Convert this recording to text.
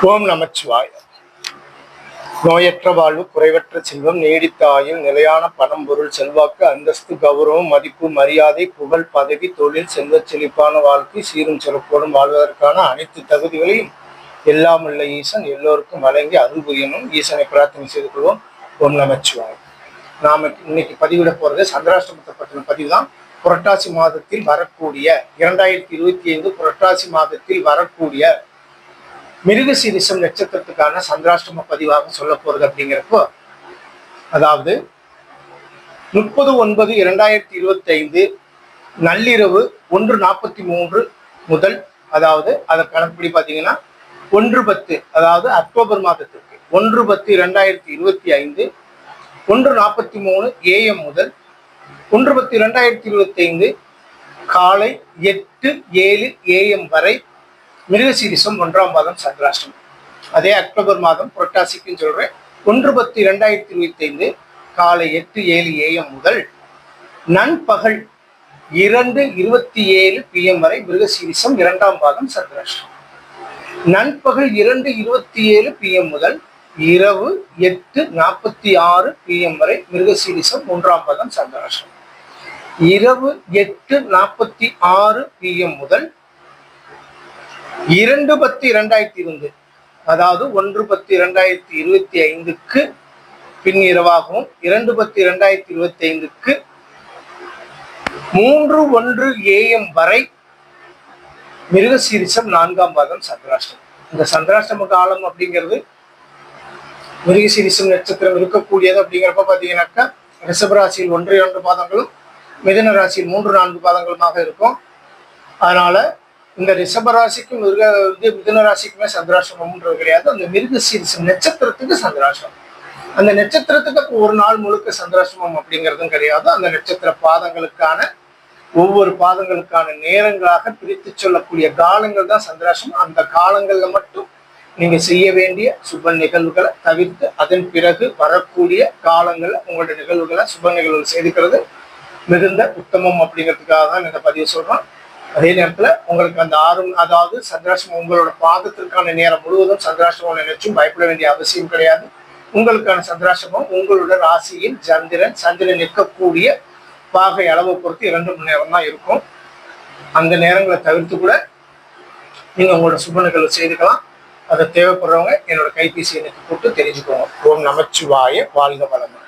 ஓம் நமச்சிவாய. நோயற்ற வாழ்வு, குறைவற்ற செல்வம், நீடித்த ஆயுள், நிலையான பணம், பொருள், செல்வாக்கு, அந்தஸ்து, கௌரவம், மதிப்பு, மரியாதை, புகழ், பதவி, தொழில், செல்வச் செழிப்பான வாழ்க்கை, சீரும் சிறப்போடும் வாழ்வதற்கான அனைத்து தகுதிகளையும் எல்லாம் உள்ள ஈசன் எல்லோருக்கும் வழங்கி அருள் புரியணும். ஈசனை பிரார்த்தனை செய்து கொள்வோம். ஓம் நமச்சிவாய. நாம இன்னைக்கு பதிவிட போறது சந்திராஷ்டமத்தை பற்றின பதிவு தான். புரட்டாசி மாதத்தில் வரக்கூடிய 2025 புரட்டாசி மாதத்தில் வரக்கூடிய மிருகசீரிஷம் நட்சத்திரத்துக்கான சந்திராஷ்டம பதிவாக சொல்ல போறது அப்படிங்கிறப்போ, அதாவது 30/9/2025 நள்ளிரவு 1:43 முதல், அதாவது அதை கணக்குப்படி பார்த்தீங்கன்னா 1/10, அதாவது அக்டோபர் மாதத்திற்கு 1/10/2025 1:43 AM முதல் 1/10/2025 காலை 8:07 AM வரை மிருகசீரிஷம் 1ஆம் பாதம் சந்திராஷ்டமம். அதே அக்டோபர் மாதம் புரட்டாசிக்குன்னு சொல்றேன். 1/10/2025 காலை 8:07 AM முதல் நண்பகல் 2:27 PM வரை மிருகசீரிஷம் 2ஆம் பாதம் சந்திராஷ்டமம். நண்பகல் 2:27 PM முதல் இரவு 8:46 PM வரை மிருகசீரிஷம் 3ஆம் பாதம் சந்திராஷ்டமம். இரவு 8:46 PM முதல் 2:10/2020, அதாவது 1/10/2025க்கு பின் இரவாகவும் 2:10/2025க்கு 3:01 AM வரை மிருகசீரிஷம் 4ஆம் பாதம் சந்திராஷ்டமம். இந்த சந்திராஷ்டம காலம் அப்படிங்கிறது மிருகசீரிஷம் நட்சத்திரம் இருக்கக்கூடியது அப்படிங்கிறப்ப பார்த்தீங்கன்னாக்கா ரிஷபராசியில் 1-2 பாதங்களும் மிதுன ராசியில் 3-4 பாதங்களுமாக இருக்கும். அதனால இந்த ரிஷபராசிக்கும் மிதுன ராசிக்குமே சந்திராஷ்டமம்ன்றது கிடையாது. அந்த மிருகசீரிஷம் நட்சத்திரத்துக்கு சந்திராஷ்டமம். அந்த நட்சத்திரத்துக்கு ஒரு நாள் முழுக்க சந்திராஷ்டமம் அப்படிங்கிறதும் கிடையாது. அந்த நட்சத்திர பாதங்களுக்கான ஒவ்வொரு பாதங்களுக்கான நேரங்களாக பிரித்து சொல்லக்கூடிய காலங்கள் தான் சந்திராஷ்டமம். அந்த காலங்கள்ல மட்டும் நீங்க செய்ய வேண்டிய சுப நிகழ்வுகளை தவிர்த்து அதன் பிறகு வரக்கூடிய காலங்கள்ல உங்களுடைய நிகழ்வுகளை சுப நிகழ்வுகள் செய்துக்கிறது மிகுந்த உத்தமம் அப்படிங்கிறதுக்காக தான் இந்த பதிவு சொல்றோம். அதே நேரத்துல உங்களுக்கு அந்த அதாவது சந்திராஷ்டமம் உங்களோட பாதத்திற்கான நேரம் முழுவதும் சந்திராஷ்டமம் நினைச்சும் பயப்பட வேண்டிய அவசியம் கிடையாது. உங்களுக்கான சந்திராஷ்டமம் உங்களோட ராசியில் சந்திரன் நிற்கக்கூடிய பாகை அளவை பொறுத்து 2 மணி நேரம் தான் இருக்கும். அந்த நேரங்களை தவிர்த்து கூட நீங்க உங்களோட சுப நிகழ்வு செய்துக்கலாம். அதை தேவைப்படுறவங்க என்னோட கைபேசி எனக்கு போட்டு தெரிஞ்சுக்கோங்க. ஓம் நமச்சிவாய. வாழ்க வளமுடன்.